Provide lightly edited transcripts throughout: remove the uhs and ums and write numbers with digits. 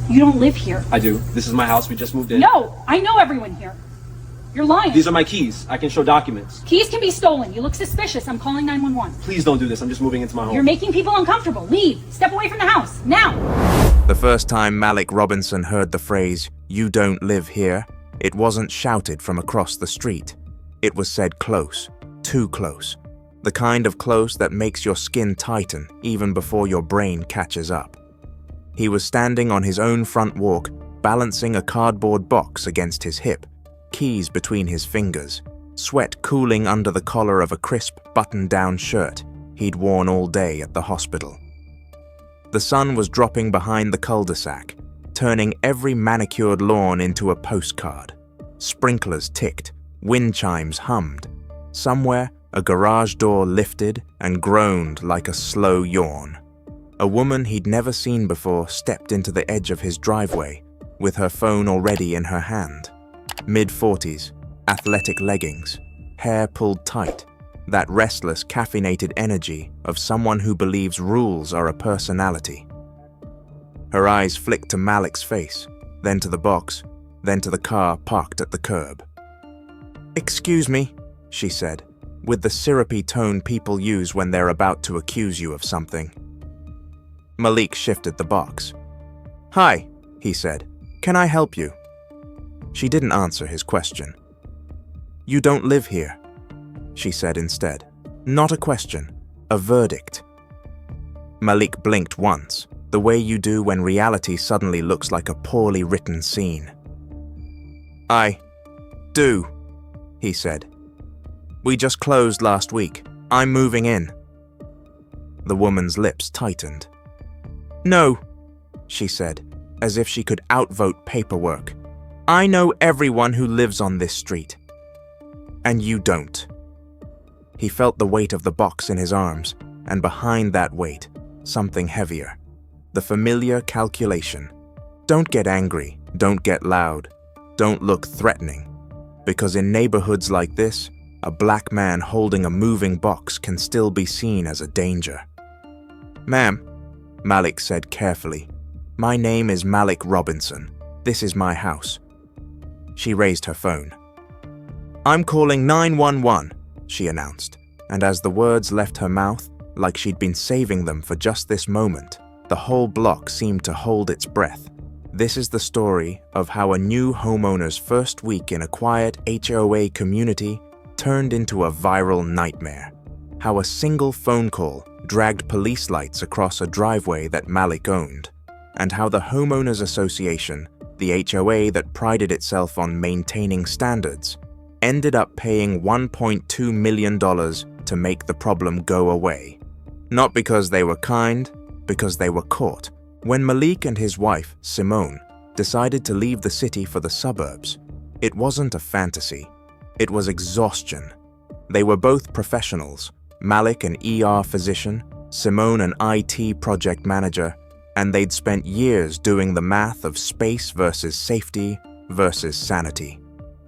You don't live here. I do. This is my house. We just moved in. No, I know everyone here. You're lying. These are my keys. I can show documents. Keys can be stolen. You look suspicious. I'm calling 911. Please don't do this. I'm just moving into my home. You're making people uncomfortable. Leave. Step away from the house. Now. The first time Malick Robinson heard the phrase, "You don't live here," it wasn't shouted from across the street. It was said close, too close. The kind of close that makes your skin tighten even before your brain catches up. He was standing on his own front walk, balancing a cardboard box against his hip, keys between his fingers, sweat cooling under the collar of a crisp button-down shirt he'd worn all day at the hospital. The sun was dropping behind the cul-de-sac, turning every manicured lawn into a postcard. Sprinklers ticked, wind chimes hummed. Somewhere, a garage door lifted and groaned like a slow yawn. A woman he'd never seen before stepped into the edge of his driveway, with her phone already in her hand. Mid-40s, athletic leggings, hair pulled tight, that restless, caffeinated energy of someone who believes rules are a personality. Her eyes flicked to Malick's face, then to the box, then to the car parked at the curb. "Excuse me," she said, with the syrupy tone people use when they're about to accuse you of something. Malick shifted the box. "Hi," he said. "Can I help you?" She didn't answer his question. "You don't live here," she said instead. Not a question, a verdict. Malick blinked once, the way you do when reality suddenly looks like a poorly written scene. "I do," he said. "We just closed last week. I'm moving in." The woman's lips tightened. "No," she said, as if she could outvote paperwork. "I know everyone who lives on this street. And you don't." He felt the weight of the box in his arms, and behind that weight, something heavier. The familiar calculation. Don't get angry, don't get loud, don't look threatening. Because in neighborhoods like this, a black man holding a moving box can still be seen as a danger. "Ma'am," Malick said carefully, "my name is Malick Robinson. This is my house." She raised her phone. "I'm calling 911, she announced, and as the words left her mouth, like she'd been saving them for just this moment, the whole block seemed to hold its breath. This is the story of how a new homeowner's first week in a quiet HOA community turned into a viral nightmare. How a single phone call dragged police lights across a driveway that Malick owned, and how the Homeowners Association, the HOA that prided itself on maintaining standards, ended up paying $1.2 million to make the problem go away. Not because they were kind, because they were caught. When Malick and his wife, Simone, decided to leave the city for the suburbs, it wasn't a fantasy. It was exhaustion. They were both professionals, Malick an ER physician, Simone an IT project manager, and they'd spent years doing the math of space versus safety versus sanity.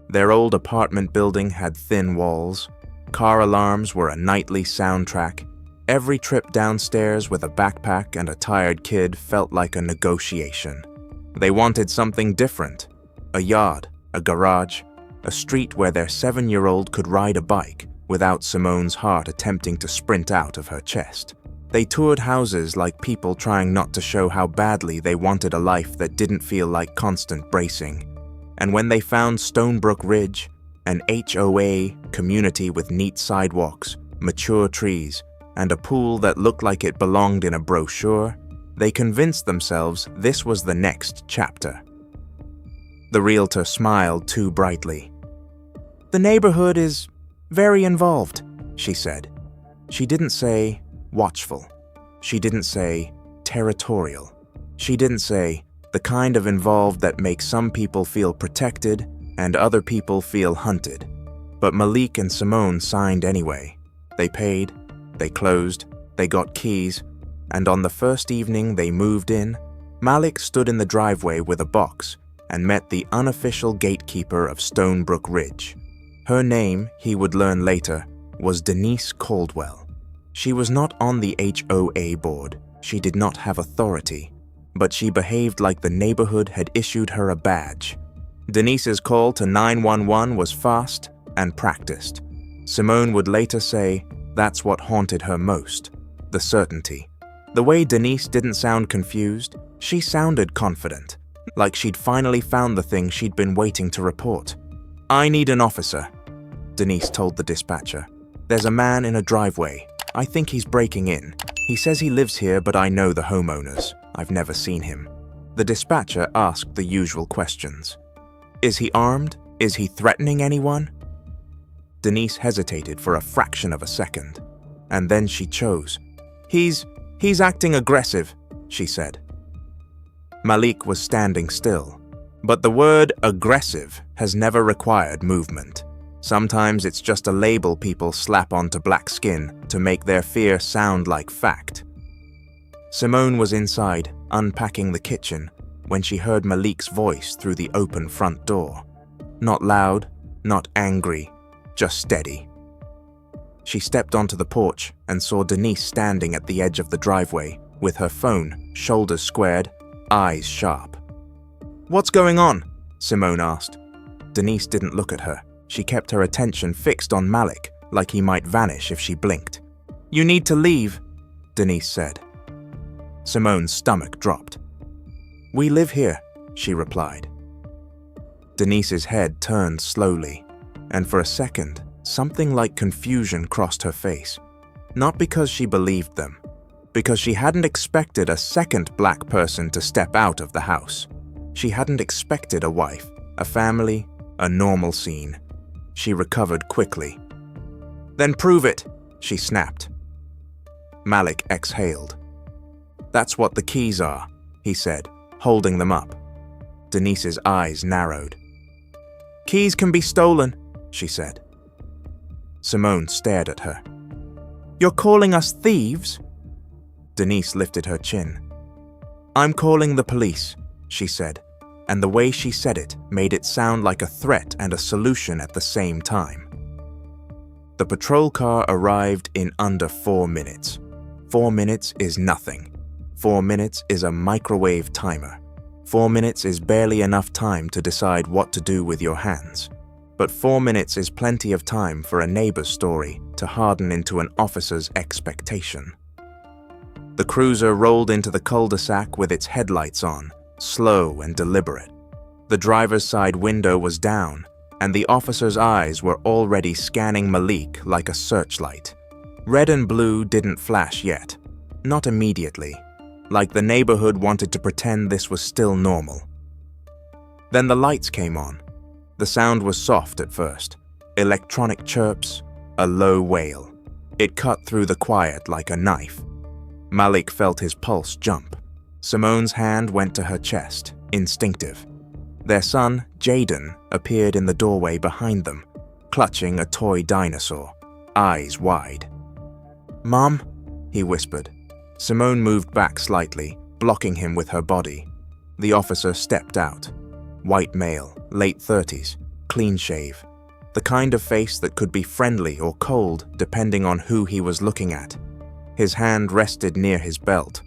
Their old apartment building had thin walls. Car alarms were a nightly soundtrack. Every trip downstairs with a backpack and a tired kid felt like a negotiation. They wanted something different. A yard, a garage, a street where their 7-year-old could ride a bike without Simone's heart attempting to sprint out of her chest. They toured houses like people trying not to show how badly they wanted a life that didn't feel like constant bracing. And when they found Stonebrook Ridge, an HOA community with neat sidewalks, mature trees, and a pool that looked like it belonged in a brochure, they convinced themselves this was the next chapter. The realtor smiled too brightly. "The neighborhood is very involved," she said. She didn't say watchful. She didn't say territorial. She didn't say the kind of involved that makes some people feel protected and other people feel hunted. But Malick and Simone signed anyway. They paid, they closed, they got keys, and on the first evening they moved in, Malick stood in the driveway with a box and met the unofficial gatekeeper of Stonebrook Ridge. Her name, he would learn later, was Denise Caldwell. She was not on the HOA board. She did not have authority. but she behaved like the neighborhood had issued her a badge. Denise's call to 911 was fast and practiced. Simone would later say that's what haunted her most, the certainty. The way Denise didn't sound confused, she sounded confident, like she'd finally found the thing she'd been waiting to report. "I need an officer," Denise told the dispatcher. "There's a man in a driveway. I think he's breaking in. He says he lives here, but I know the homeowners. I've never seen him." The dispatcher asked the usual questions. "Is he armed? Is he threatening anyone?" Denise hesitated for a fraction of a second, and then she chose. He's acting aggressive," she said. Malick was standing still, but the word aggressive has never required movement. Sometimes it's just a label people slap onto black skin to make their fear sound like fact. Simone was inside, unpacking the kitchen, when she heard Malick's voice through the open front door. Not loud, not angry, just steady. She stepped onto the porch and saw Denise standing at the edge of the driveway, with her phone, shoulders squared, eyes sharp. "What's going on?" Simone asked. Denise didn't look at her. She kept her attention fixed on Malick, like he might vanish if she blinked. "You need to leave," Denise said. Simone's stomach dropped. "We live here," she replied. Denise's head turned slowly, and for a second, something like confusion crossed her face. Not because she believed them, because she hadn't expected a second black person to step out of the house. She hadn't expected a wife, a family, a normal scene. She recovered quickly. "Then prove it," she snapped. Malick exhaled. "That's what the keys are," he said, holding them up. Denise's eyes narrowed. "Keys can be stolen," she said. Simone stared at her. "You're calling us thieves?" Denise lifted her chin. "I'm calling the police," she said, and the way she said it made it sound like a threat and a solution at the same time. The patrol car arrived in under 4 minutes. 4 minutes is nothing. 4 minutes is a microwave timer. 4 minutes is barely enough time to decide what to do with your hands. But 4 minutes is plenty of time for a neighbor's story to harden into an officer's expectation. The cruiser rolled into the cul-de-sac with its headlights on, slow and deliberate. The driver's side window was down, and the officer's eyes were already scanning Malick like a searchlight. Red and blue didn't flash yet, not immediately, like the neighborhood wanted to pretend this was still normal. Then the lights came on. The sound was soft at first, electronic chirps, a low wail. It cut through the quiet like a knife. Malick felt his pulse jump. Simone's hand went to her chest, instinctive. Their son, Jaden, appeared in the doorway behind them, clutching a toy dinosaur, eyes wide. "Mom," he whispered. Simone moved back slightly, blocking him with her body. The officer stepped out. White male, late 30s, clean shave. The kind of face that could be friendly or cold depending on who he was looking at. His hand rested near his belt.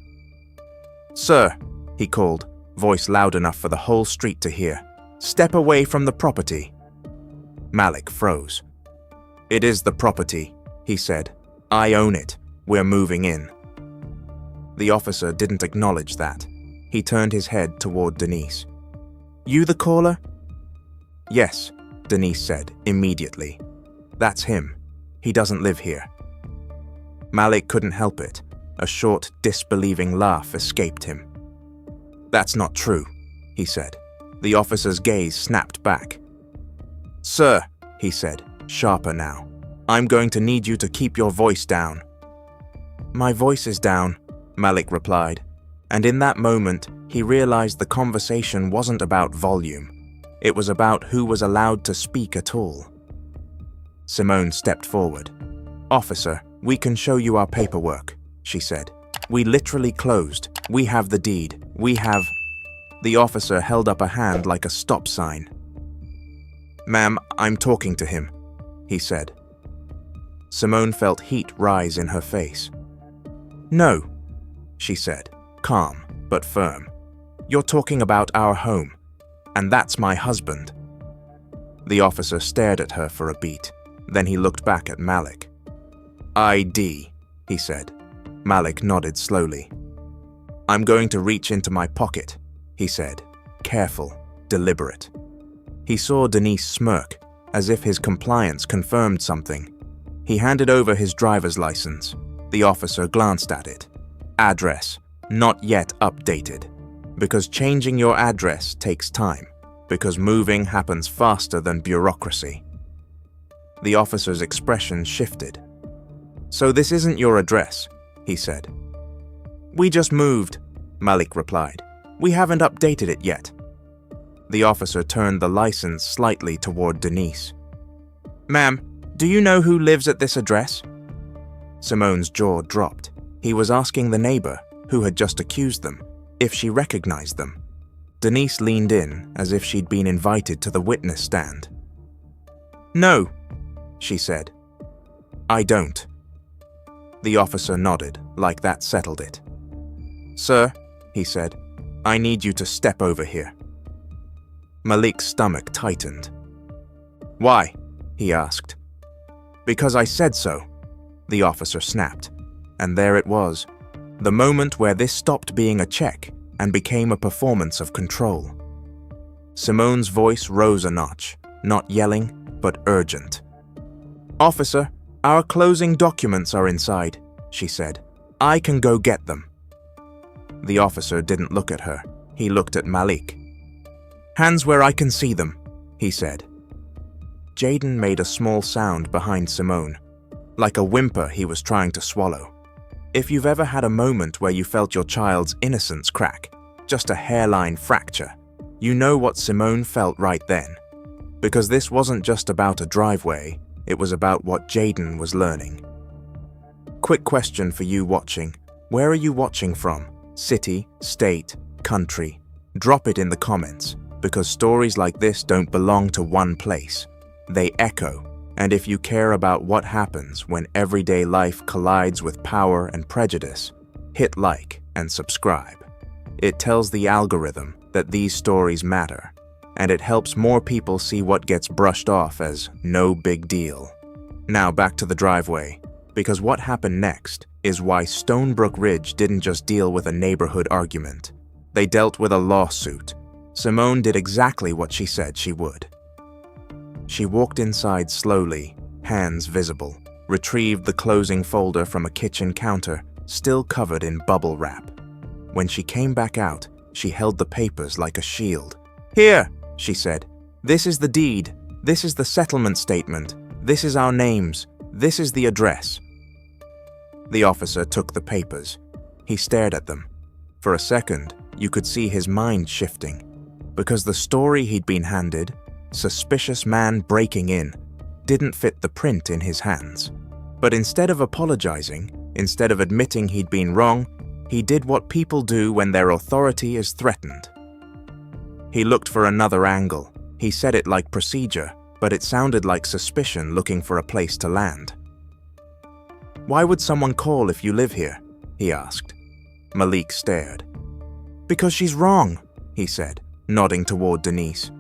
"Sir," he called, voice loud enough for the whole street to hear. "Step away from the property." Malick froze. "It is the property," he said. "I own it. We're moving in." The officer didn't acknowledge that. He turned his head toward Denise. "You the caller?" "Yes," Denise said immediately. "That's him. He doesn't live here." Malick couldn't help it. A short, disbelieving laugh escaped him. "That's not true," he said. The officer's gaze snapped back. "Sir," he said, sharper now, "I'm going to need you to keep your voice down." "My voice is down," Malick replied, and in that moment, he realized the conversation wasn't about volume. It was about who was allowed to speak at all. Simone stepped forward. "Officer, we can show you our paperwork," she said. "We literally closed. We have the deed. We have—" The officer held up a hand like a stop sign. "Ma'am, I'm talking to him," he said. Simone felt heat rise in her face. "No," she said, calm but firm. You're talking about our home, and that's my husband." The officer stared at her for a beat. Then he looked back at Malick. "ID," he said. Malick nodded slowly. "I'm going to reach into my pocket," he said, careful, deliberate. He saw Denise smirk, as if his compliance confirmed something. He handed over his driver's license. The officer glanced at it. Address, not yet updated. Because changing your address takes time. Because moving happens faster than bureaucracy. The officer's expression shifted. "So this isn't your address," he said. "We just moved," Malick replied. "We haven't updated it yet." The officer turned the license slightly toward Denise. "Ma'am, do you know who lives at this address?" Simone's jaw dropped. He was asking the neighbor, who had just accused them, if she recognized them. Denise leaned in as if she'd been invited to the witness stand. "No," she said. "I don't." The officer nodded, like that settled it. "Sir," he said, "I need you to step over here." Malick's stomach tightened. "Why?" he asked. "Because I said so," the officer snapped. And there it was, the moment where this stopped being a check and became a performance of control. Simone's voice rose a notch, not yelling, but urgent. "Officer, our closing documents are inside," she said. "I can go get them." The officer didn't look at her. He looked at Malick. "Hands where I can see them," he said. Jaden made a small sound behind Simone, like a whimper he was trying to swallow. If you've ever had a moment where you felt your child's innocence crack, just a hairline fracture, you know what Simone felt right then. Because this wasn't just about a driveway, it was about what Jaden was learning. Quick question for you watching. Where are you watching from? City, state, country? Drop it in the comments, because stories like this don't belong to one place. They echo, and if you care about what happens when everyday life collides with power and prejudice, hit like and subscribe. It tells the algorithm that these stories matter, and it helps more people see what gets brushed off as no big deal. Now back to the driveway, because what happened next is why Stonebrook Ridge didn't just deal with a neighborhood argument. They dealt with a lawsuit. Simone did exactly what she said she would. She walked inside slowly, hands visible, retrieved the closing folder from a kitchen counter, still covered in bubble wrap. When she came back out, she held the papers like a shield. "Here," she said. "This is the deed. This is the settlement statement. This is our names. This is the address." The officer took the papers. He stared at them. For a second, you could see his mind shifting, because the story he'd been handed, suspicious man breaking in, didn't fit the print in his hands. But instead of apologizing, instead of admitting he'd been wrong, he did what people do when their authority is threatened. He looked for another angle. He said it like procedure, but it sounded like suspicion looking for a place to land. "Why would someone call if you live here?" he asked. Malick stared. "Because she's wrong," he said, nodding toward Denise.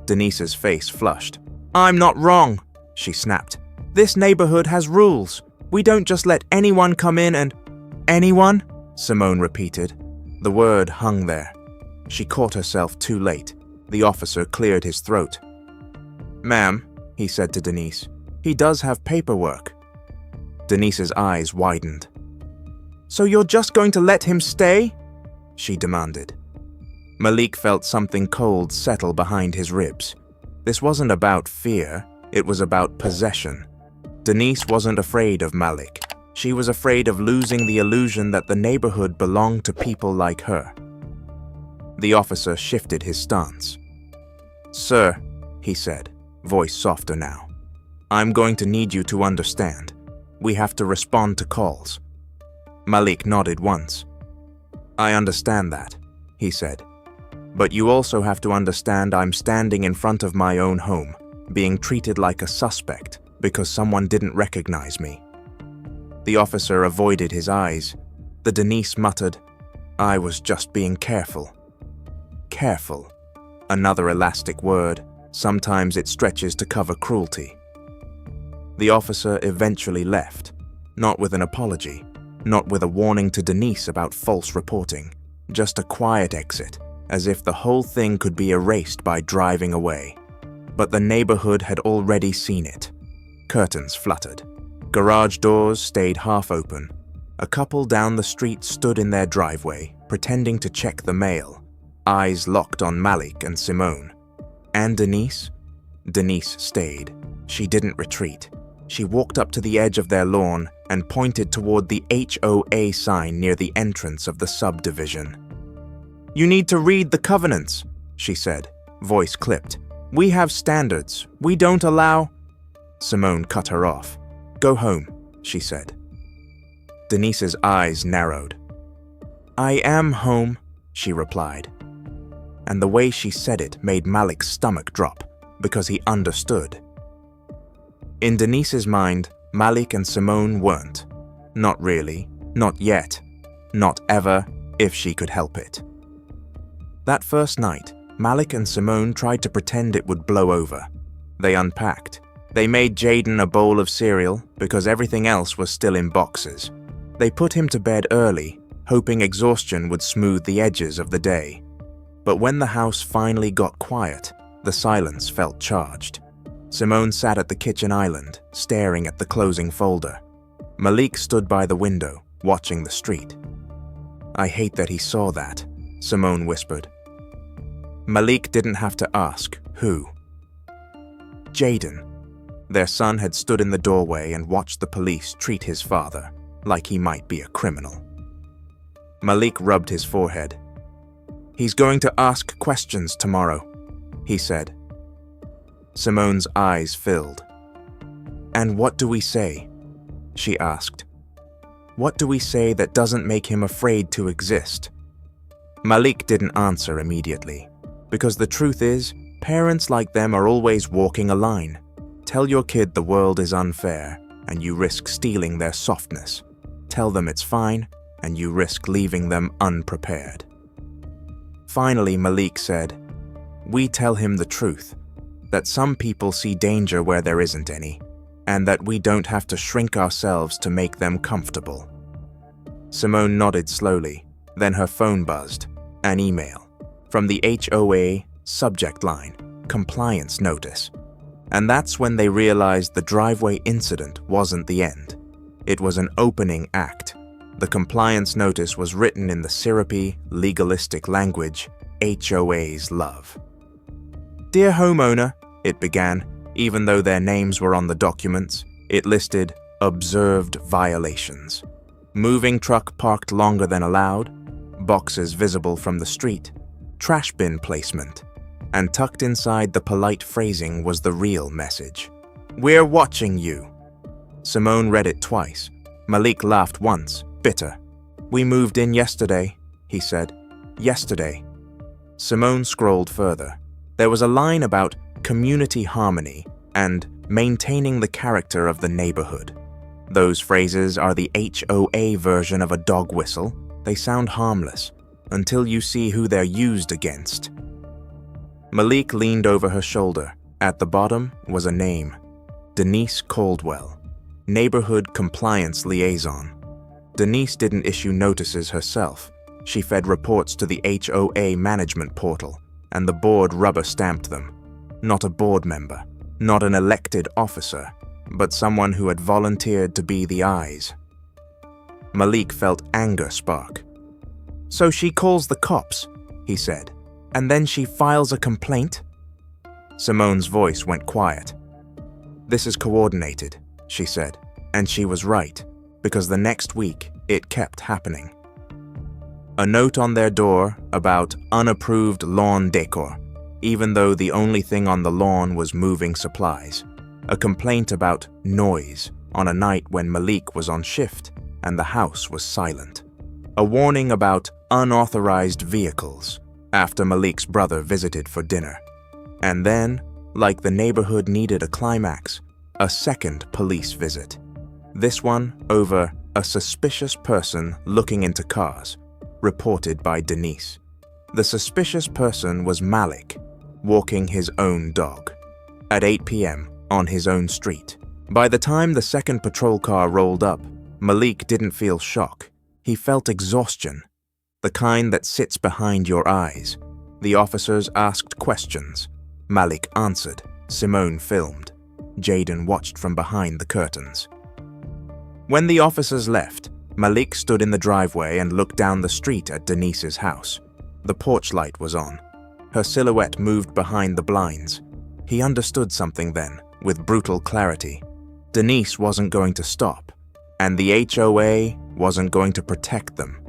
Denise's face flushed. "I'm not wrong," she snapped. "This neighborhood has rules. We don't just let anyone come in and—" "Anyone?" Simone repeated. The word hung there. She caught herself too late. The officer cleared his throat. "Ma'am," he said to Denise, "he does have paperwork." Denise's eyes widened. "So you're just going to let him stay?" she demanded. Malick felt something cold settle behind his ribs. This wasn't about fear, it was about possession. Denise wasn't afraid of Malick. She was afraid of losing the illusion that the neighborhood belonged to people like her. The officer shifted his stance. "Sir," he said, voice softer now, "I'm going to need you to understand. We have to respond to calls." Malick nodded once. "I understand that," he said. "But you also have to understand I'm standing in front of my own home, being treated like a suspect because someone didn't recognize me." The officer avoided his eyes. The Denise muttered, "I was just being careful." careful. Another elastic word, sometimes it stretches to cover cruelty. The officer eventually left, not with an apology, not with a warning to Denise about false reporting, just a quiet exit, as if the whole thing could be erased by driving away. But the neighborhood had already seen it. Curtains fluttered. Garage doors stayed half open. A couple down the street stood in their driveway, pretending to check the mail, eyes locked on Malick and Simone. And Denise? Denise stayed. She didn't retreat. She walked up to the edge of their lawn and pointed toward the HOA sign near the entrance of the subdivision. "You need to read the covenants," she said, voice clipped. "We have standards. We don't allow—" Simone cut her off. "Go home," she said. Denise's eyes narrowed. "I am home," she replied. And the way she said it made Malick's stomach drop, because he understood. In Denise's mind, Malick and Simone weren't. Not really, not yet, not ever, if she could help it. That first night, Malick and Simone tried to pretend it would blow over. They unpacked. They made Jaden a bowl of cereal because everything else was still in boxes. They put him to bed early, hoping exhaustion would smooth the edges of the day. But when the house finally got quiet, the silence felt charged. Simone sat at the kitchen island, staring at the closing folder. Malick stood by the window, watching the street. "I hate that he saw that," Simone whispered. Malick didn't have to ask who. Jaden. Their son had stood in the doorway and watched the police treat his father like he might be a criminal. Malick rubbed his forehead. "He's going to ask questions tomorrow," he said. Simone's eyes filled. "And what do we say?" she asked. "What do we say that doesn't make him afraid to exist?" Malick didn't answer immediately, because the truth is, parents like them are always walking a line. Tell your kid the world is unfair, and you risk stealing their softness. Tell them it's fine, and you risk leaving them unprepared. Finally, Malick said, "We tell him the truth, that some people see danger where there isn't any, and that we don't have to shrink ourselves to make them comfortable." Simone nodded slowly, then her phone buzzed. An email. From the HOA, subject line, compliance notice. And that's when they realized the driveway incident wasn't the end. It was an opening act. The compliance notice was written in the syrupy, legalistic language HOAs love. "Dear homeowner," it began, even though their names were on the documents. It listed observed violations. Moving truck parked longer than allowed, boxes visible from the street, trash bin placement, and tucked inside the polite phrasing was the real message. "We're watching you." Simone read it twice. Malick laughed once, bitter. "We moved in yesterday," he said. "Yesterday." Simone scrolled further. There was a line about community harmony and maintaining the character of the neighborhood. Those phrases are the HOA version of a dog whistle. They sound harmless until you see who they're used against. Malick leaned over her shoulder. At the bottom was a name. Denise Caldwell, Neighborhood Compliance Liaison. Denise didn't issue notices herself. She fed reports to the HOA management portal, and the board rubber-stamped them. Not a board member, not an elected officer, but someone who had volunteered to be the eyes. Malick felt anger spark. "So she calls the cops," he said, "and then she files a complaint?" Simone's voice went quiet. "This is coordinated," she said, and she was right, because the next week it kept happening. A note on their door about unapproved lawn decor, even though the only thing on the lawn was moving supplies. A complaint about noise on a night when Malick was on shift and the house was silent. A warning about unauthorized vehicles after Malick's brother visited for dinner. And then, like the neighborhood needed a climax, a second police visit. This one over a suspicious person looking into cars, reported by Denise. The suspicious person was Malick, walking his own dog, at 8 p.m. on his own street. By the time the second patrol car rolled up, Malick didn't feel shock. He felt exhaustion, the kind that sits behind your eyes. The officers asked questions. Malick answered. Simone filmed. Jaden watched from behind the curtains. When the officers left, Malick stood in the driveway and looked down the street at Denise's house. The porch light was on. Her silhouette moved behind the blinds. He understood something then, with brutal clarity. Denise wasn't going to stop, and the HOA wasn't going to protect them,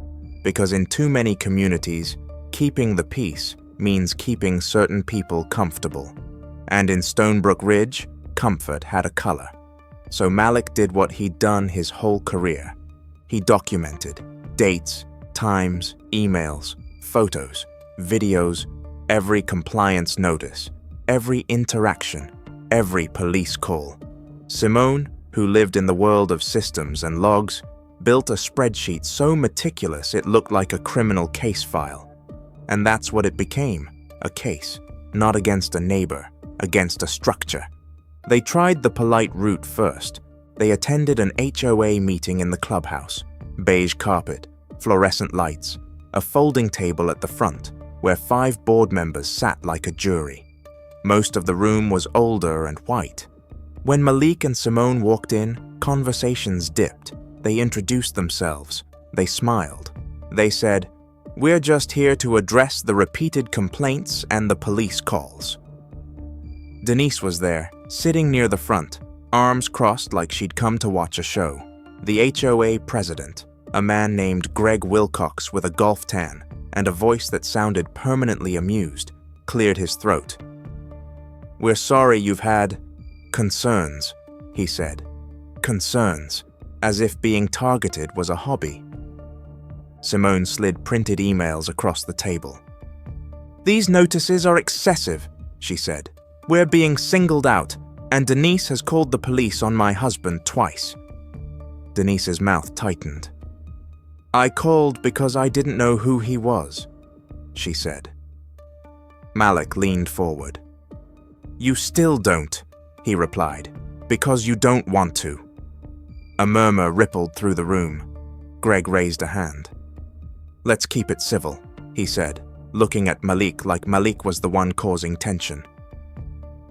because in too many communities, keeping the peace means keeping certain people comfortable. And in Stonebrook Ridge, comfort had a color. So Malick did what he'd done his whole career. He documented dates, times, emails, photos, videos, every compliance notice, every interaction, every police call. Simone, who lived in the world of systems and logs, built a spreadsheet so meticulous it looked like a criminal case file. And that's what it became, a case, not against a neighbor, against a structure. They tried the polite route first. They attended an HOA meeting in the clubhouse. Beige carpet, fluorescent lights, a folding table at the front, where 5 board members sat like a jury. Most of the room was older and white. When Malick and Simone walked in, conversations dipped. They introduced themselves. They smiled. They said, "We're just here to address the repeated complaints and the police calls." Denise was there, sitting near the front, arms crossed like she'd come to watch a show. The HOA president, a man named Greg Wilcox with a golf tan and a voice that sounded permanently amused, cleared his throat. "We're sorry you've had concerns," he said. Concerns, as if being targeted was a hobby. Simone slid printed emails across the table. "These notices are excessive," she said. "We're being singled out, and Denise has called the police on my husband twice." Denise's mouth tightened. "I called because I didn't know who he was," she said. Malick leaned forward. "You still don't," he replied, "because you don't want to." A murmur rippled through the room. Greg raised a hand. "Let's keep it civil," he said, looking at Malick like Malick was the one causing tension.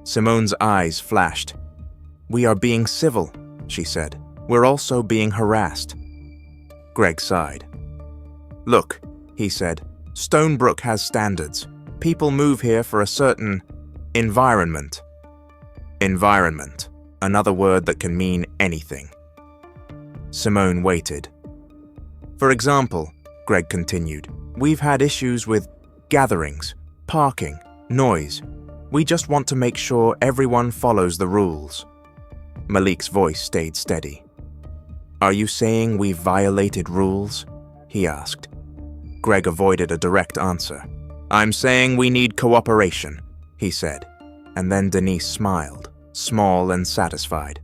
Simone's eyes flashed. "We are being civil," she said. "We're also being harassed." Greg sighed. "Look," he said, "Stonebrook has standards. People move here for a certain environment." Environment, another word that can mean anything. Simone waited. "For example," Greg continued, "we've had issues with gatherings, parking, noise. We just want to make sure everyone follows the rules." Malick's voice stayed steady. "Are you saying we've violated rules?" he asked. Greg avoided a direct answer. "I'm saying we need cooperation," he said. And then Denise smiled, small and satisfied.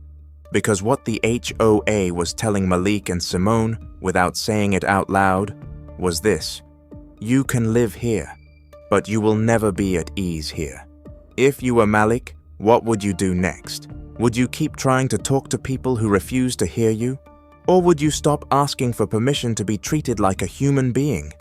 Because what the HOA was telling Malick and Simone, without saying it out loud, was this: you can live here, but you will never be at ease here. If you were Malick, what would you do next? Would you keep trying to talk to people who refuse to hear you? Or would you stop asking for permission to be treated like a human being?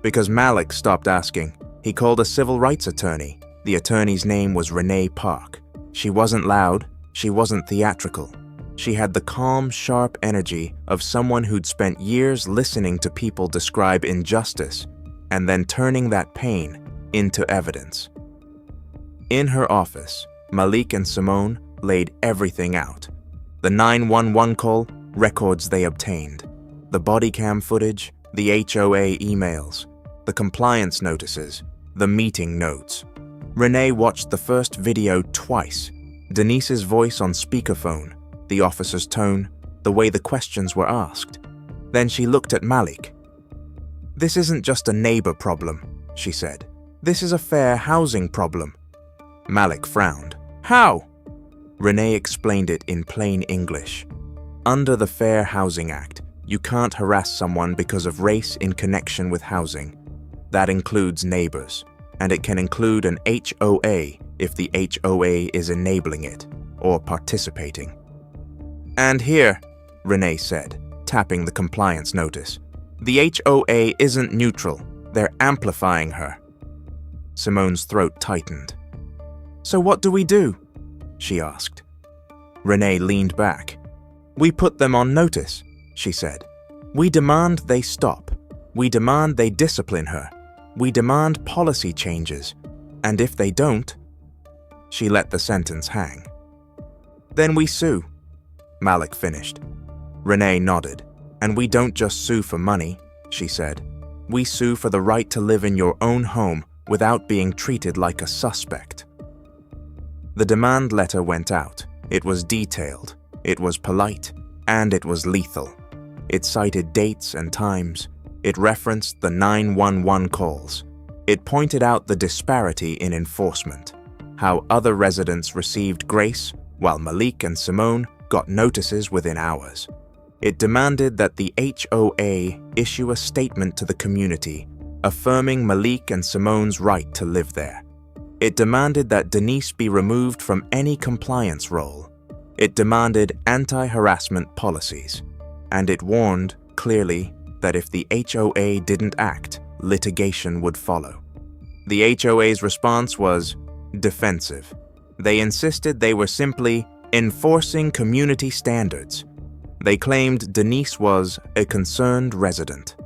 Because Malick stopped asking. He called a civil rights attorney. The attorney's name was Renee Park. She wasn't loud. She wasn't theatrical. She had the calm, sharp energy of someone who'd spent years listening to people describe injustice and then turning that pain into evidence. In her office, Malick and Simone laid everything out. The 911 call, records they obtained, the Bodycam footage, the HOA emails, the compliance notices, the meeting notes. Renee watched the first video twice. Denise's voice on speakerphone, the officer's tone, the way the questions were asked. Then she looked at Malick. "This isn't just a neighbor problem," she said. "This is a fair housing problem." Malick frowned. "How?" Renee explained it in plain English. Under the Fair Housing Act, you can't harass someone because of race in connection with housing. That includes neighbors, and it can include an HOA if the HOA is enabling it or participating. And here, Renee said, tapping the compliance notice, the HOA isn't neutral, they're amplifying her. Simone's throat tightened. So what do we do? She asked. Renee leaned back. We put them on notice, she said. We demand they stop. We demand they discipline her. We demand policy changes. And if they don't... She let the sentence hang. Then we sue, Malick finished. Renee nodded. And we don't just sue for money, she said. We sue for the right to live in your own home without being treated like a suspect. The demand letter went out. It was detailed, it was polite, and it was lethal. It cited dates and times. It referenced the 911 calls. It pointed out the disparity in enforcement, how other residents received grace while Malick and Simone got notices within hours. It demanded that the HOA issue a statement to the community affirming Malick and Simone's right to live there. It demanded that Denise be removed from any compliance role. It demanded anti-harassment policies. And it warned, clearly, that if the HOA didn't act, litigation would follow. The HOA's response was defensive. They insisted they were simply enforcing community standards. They claimed Denise was a concerned resident.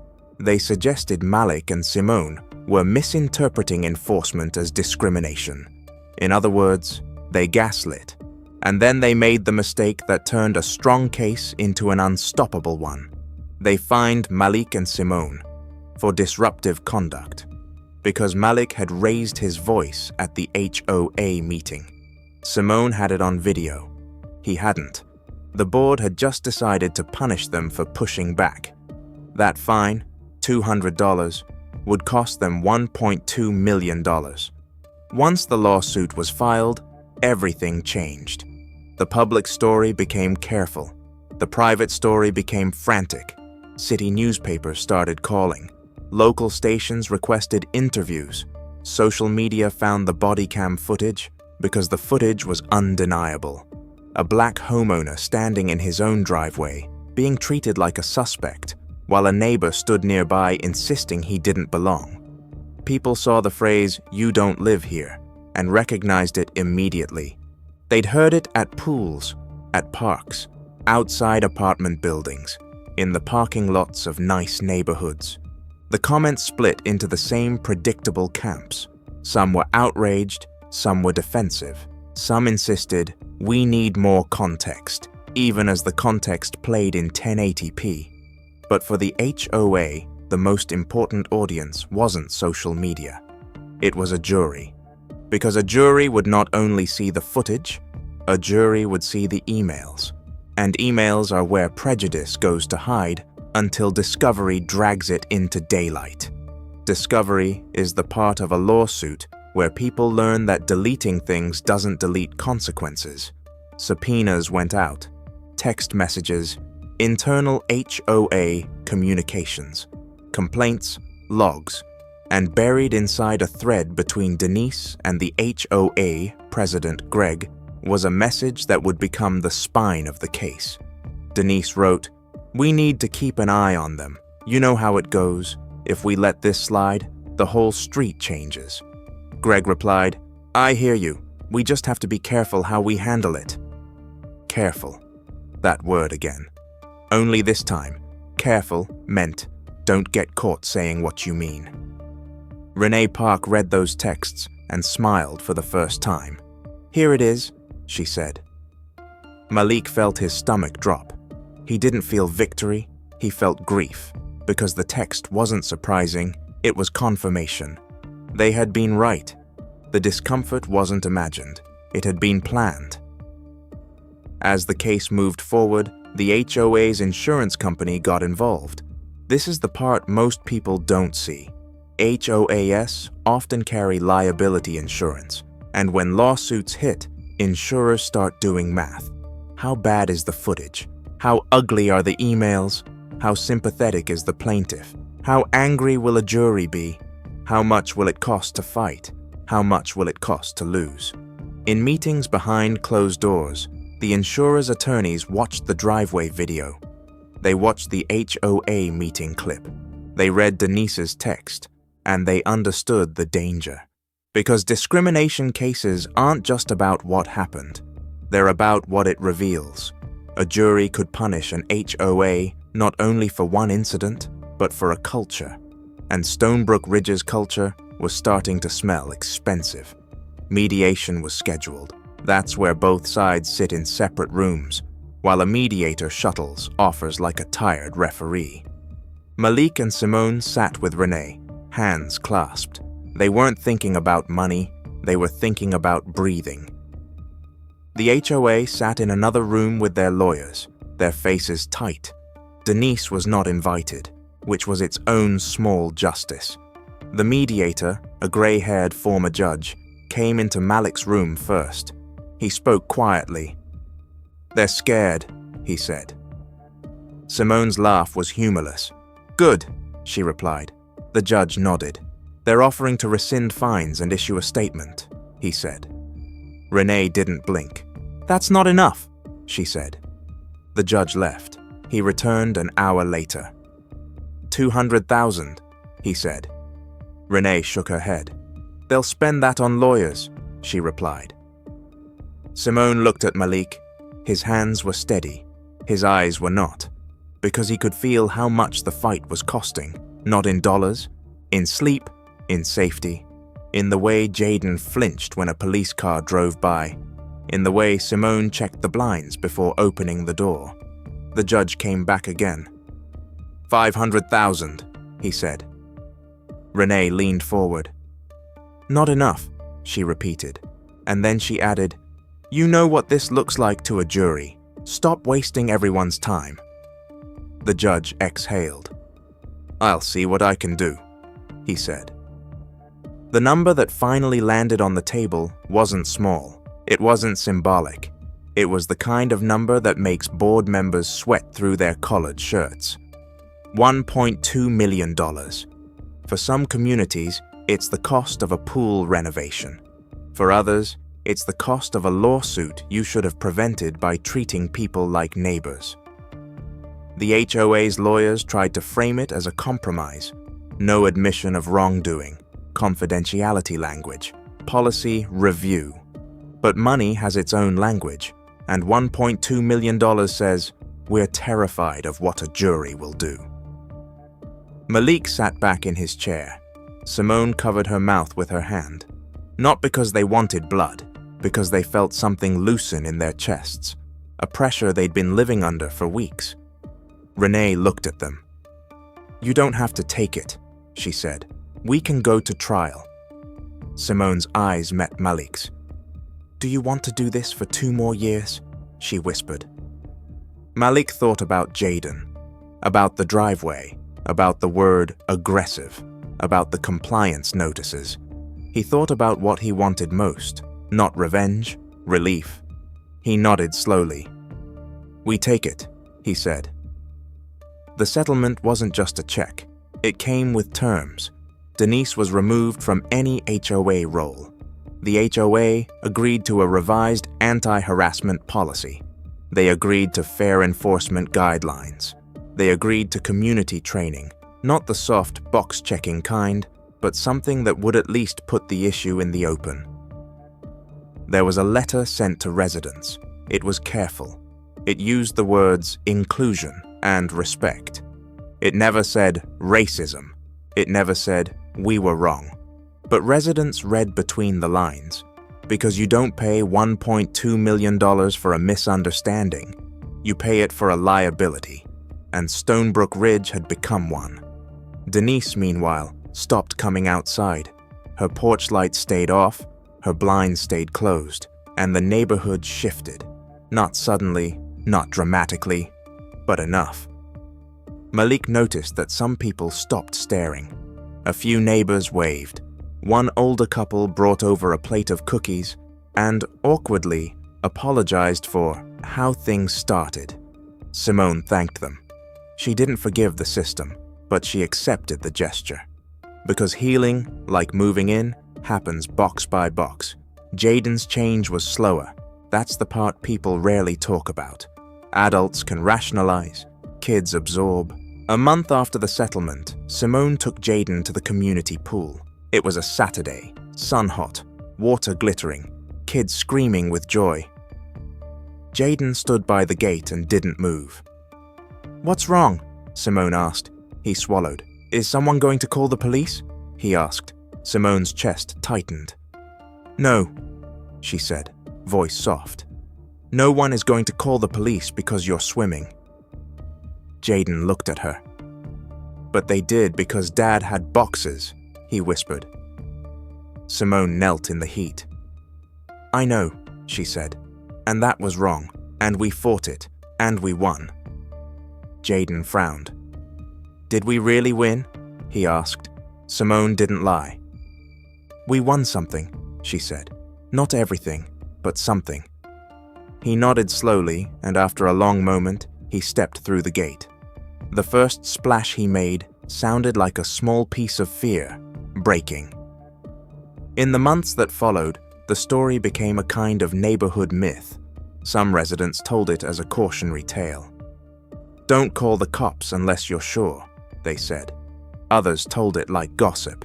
They suggested Malick and Simone were misinterpreting enforcement as discrimination. In other words, they gaslit. And then they made the mistake that turned a strong case into an unstoppable one. They fined Malick and Simone for disruptive conduct because Malick had raised his voice at the HOA meeting. Simone had it on video. He hadn't. The board had just decided to punish them for pushing back. That fine, $200, would cost them $1.2 million. Once the lawsuit was filed, everything changed. The public story became careful. The private story became frantic. City newspapers started calling. Local stations requested interviews. Social media found the Bodycam footage because the footage was undeniable. A black homeowner standing in his own driveway, being treated like a suspect, while a neighbor stood nearby insisting he didn't belong. People saw the phrase, "You don't live here," and recognized it immediately. They'd heard it at pools, at parks, outside apartment buildings, in the parking lots of nice neighborhoods. The comments split into the same predictable camps. Some were outraged, some were defensive. Some insisted, "We need more context," even as the context played in 1080p. But for the HOA, the most important audience wasn't social media. It was a jury. Because a jury would not only see the footage, a jury would see the emails. And emails are where prejudice goes to hide until discovery drags it into daylight. Discovery is the part of a lawsuit where people learn that deleting things doesn't delete consequences. Subpoenas went out, text messages, internal HOA communications, complaints, logs, and buried inside a thread between Denise and the HOA president Greg was a message that would become the spine of the case. Denise wrote, "We need to keep an eye on them. You know how it goes. If we let this slide, the whole street changes." Greg replied, "I hear you. We just have to be careful how we handle it." Careful. That word again. Only this time, careful meant don't get caught saying what you mean. Renee Park read those texts and smiled for the first time. "Here it is," she said. Malick felt his stomach drop. He didn't feel victory, he felt grief, because the text wasn't surprising, it was confirmation. They had been right. The discomfort wasn't imagined, it had been planned. As the case moved forward, the HOA's insurance company got involved. This is the part most people don't see. HOAs often carry liability insurance, and when lawsuits hit, insurers start doing math. How bad is the footage? How ugly are the emails? How sympathetic is the plaintiff? How angry will a jury be? How much will it cost to fight? How much will it cost to lose? In meetings behind closed doors, the insurer's attorneys watched the driveway video. They watched the HOA meeting clip. They read Denise's text, and they understood the danger. Because discrimination cases aren't just about what happened. They're about what it reveals. A jury could punish an HOA not only for one incident, but for a culture. And Stonebrook Ridge's culture was starting to smell expensive. Mediation was scheduled. That's where both sides sit in separate rooms, while a mediator shuttles offers like a tired referee. Malick and Simone sat with Renee, hands clasped. They weren't thinking about money, they were thinking about breathing. The HOA sat in another room with their lawyers, their faces tight. Denise was not invited, which was its own small justice. The mediator, a gray-haired former judge, came into Malick's room first. He spoke quietly. "They're scared," he said. Simone's laugh was humorless. "Good," she replied. The judge nodded. "They're offering to rescind fines and issue a statement," he said. Renee didn't blink. "That's not enough," she said. The judge left. He returned an hour later. 200,000, he said. Renee shook her head. "They'll spend that on lawyers," she replied. Simone looked at Malick. His hands were steady. His eyes were not, because he could feel how much the fight was costing, not in dollars, in sleep, in safety, in the way Jaden flinched when a police car drove by, in the way Simone checked the blinds before opening the door. The judge came back again. 500,000, he said. Renee leaned forward. "Not enough," she repeated, and then she added, "You know what this looks like to a jury. Stop wasting everyone's time." The judge exhaled. "I'll see what I can do," he said. The number that finally landed on the table wasn't small. It wasn't symbolic. It was the kind of number that makes board members sweat through their collared shirts. $1.2 million. For some communities, it's the cost of a pool renovation. For others, it's the cost of a lawsuit you should have prevented by treating people like neighbors. The HOA's lawyers tried to frame it as a compromise. No admission of wrongdoing, confidentiality language, policy review. But money has its own language, and $1.2 million says, "We're terrified of what a jury will do." Malick sat back in his chair. Simone covered her mouth with her hand. Not because they wanted blood, because they felt something loosen in their chests, a pressure they'd been living under for weeks. Renee looked at them. "You don't have to take it," she said. "We can go to trial." Simone's eyes met Malick's. "Do you want to do this for 2 more years?" she whispered. Malick thought about Jaden, about the driveway, about the word aggressive, about the compliance notices. He thought about what he wanted most, not revenge, relief. He nodded slowly. "We take it," he said. The settlement wasn't just a check. It came with terms. Denise was removed from any HOA role. The HOA agreed to a revised anti-harassment policy. They agreed to fair enforcement guidelines. They agreed to community training, not the soft box-checking kind, but something that would at least put the issue in the open. There was a letter sent to residents. It was careful. It used the words inclusion and respect. It never said racism. It never said we were wrong. But residents read between the lines. Because you don't pay $1.2 million for a misunderstanding. You pay it for a liability. And Stonebrook Ridge had become one. Denise, meanwhile, stopped coming outside. Her porch light stayed off, her blinds stayed closed, and the neighborhood shifted. Not suddenly, not dramatically, but enough. Malick noticed that some people stopped staring. A few neighbors waved. One older couple brought over a plate of cookies and, awkwardly, apologized for how things started. Simone thanked them. She didn't forgive the system, but she accepted the gesture. Because healing, like moving in, happens box by box. Jaden's change was slower. That's the part people rarely talk about. Adults can rationalize, kids absorb. A month after the settlement, Simone took Jaden to the community pool. It was a Saturday, sun hot, water glittering, kids screaming with joy. Jaden stood by the gate and didn't move. "What's wrong?" Simone asked. He swallowed. "Is someone going to call the police?" he asked. Simone's chest tightened. "No," she said, voice soft. "No one is going to call the police because you're swimming." Jaden looked at her. "But they did because Dad had boxes," he whispered. Simone knelt in the heat. "I know," she said, "and that was wrong, and we fought it, and we won." Jaden frowned. "Did we really win?" he asked. Simone didn't lie. "We won something," she said. "Not everything, but something." He nodded slowly, and after a long moment, he stepped through the gate. The first splash he made sounded like a small piece of fear, breaking. In the months that followed, the story became a kind of neighborhood myth. Some residents told it as a cautionary tale. "Don't call the cops unless you're sure," they said. Others told it like gossip.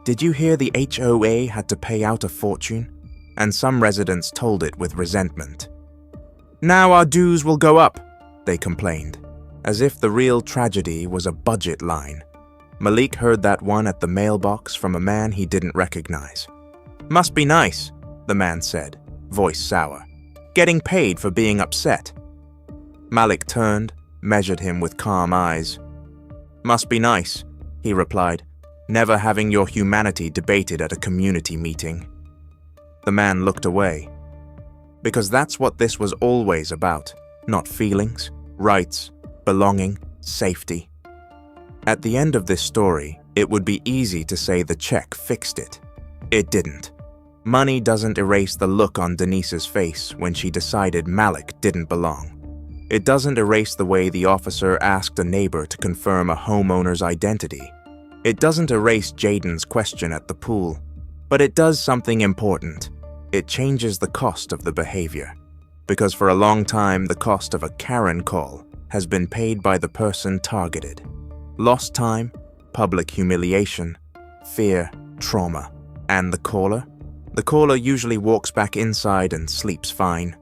"Did you hear the HOA had to pay out a fortune?" And some residents told it with resentment. "Now our dues will go up," they complained, as if the real tragedy was a budget line. Malick heard that one at the mailbox from a man he didn't recognize. "Must be nice," the man said, voice sour. "Getting paid for being upset." Malick turned, measured him with calm eyes. "Must be nice," he replied, "never having your humanity debated at a community meeting." The man looked away. Because that's what this was always about, not feelings, rights, belonging, safety. At the end of this story, it would be easy to say the check fixed it. It didn't. Money doesn't erase the look on Denise's face when she decided Malick didn't belong. It doesn't erase the way the officer asked a neighbor to confirm a homeowner's identity. It doesn't erase Jaden's question at the pool. But it does something important. It changes the cost of the behavior. Because for a long time, the cost of a Karen call has been paid by the person targeted. Lost time, public humiliation, fear, trauma. And the caller? The caller usually walks back inside and sleeps fine.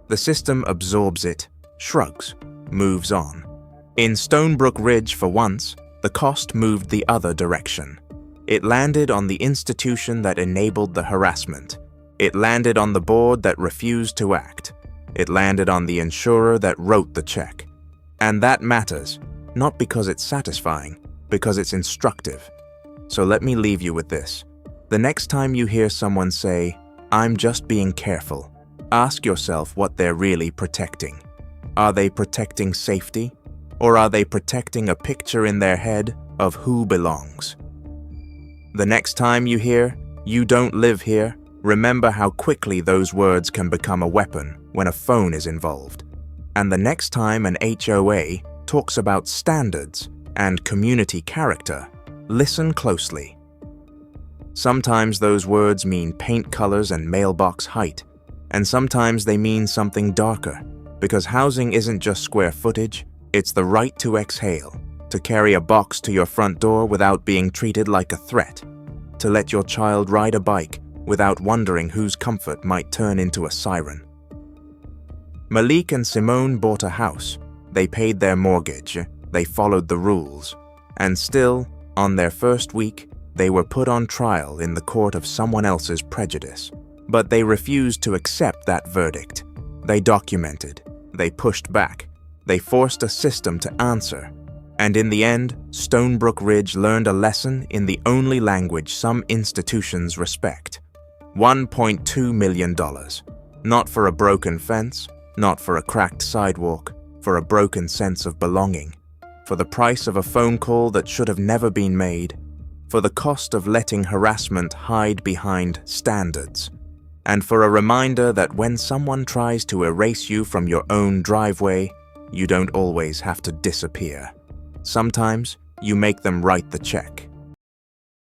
The system absorbs it, shrugs, moves on. In Stonebrook Ridge, for once, the cost moved the other direction. It landed on the institution that enabled the harassment. It landed on the board that refused to act. It landed on the insurer that wrote the check. And that matters, not because it's satisfying, because it's instructive. So let me leave you with this. The next time you hear someone say, "I'm just being careful," ask yourself what they're really protecting. Are they protecting safety? Or are they protecting a picture in their head of who belongs? The next time you hear, "You don't live here," remember how quickly those words can become a weapon when a phone is involved. And the next time an HOA talks about standards and community character, listen closely. Sometimes those words mean paint colors and mailbox height, and sometimes they mean something darker, because housing isn't just square footage, it's the right to exhale, to carry a box to your front door without being treated like a threat, to let your child ride a bike without wondering whose comfort might turn into a siren. Malick and Simone bought a house. They paid their mortgage. They followed the rules. And still, on their first week, they were put on trial in the court of someone else's prejudice. But they refused to accept that verdict. They documented. They pushed back. They forced a system to answer. And in the end, Stonebrook Ridge learned a lesson in the only language some institutions respect. $1.2 million. Not for a broken fence, not for a cracked sidewalk, for a broken sense of belonging. For the price of a phone call that should have never been made. For the cost of letting harassment hide behind standards. And for a reminder that when someone tries to erase you from your own driveway, you don't always have to disappear. Sometimes, you make them write the check.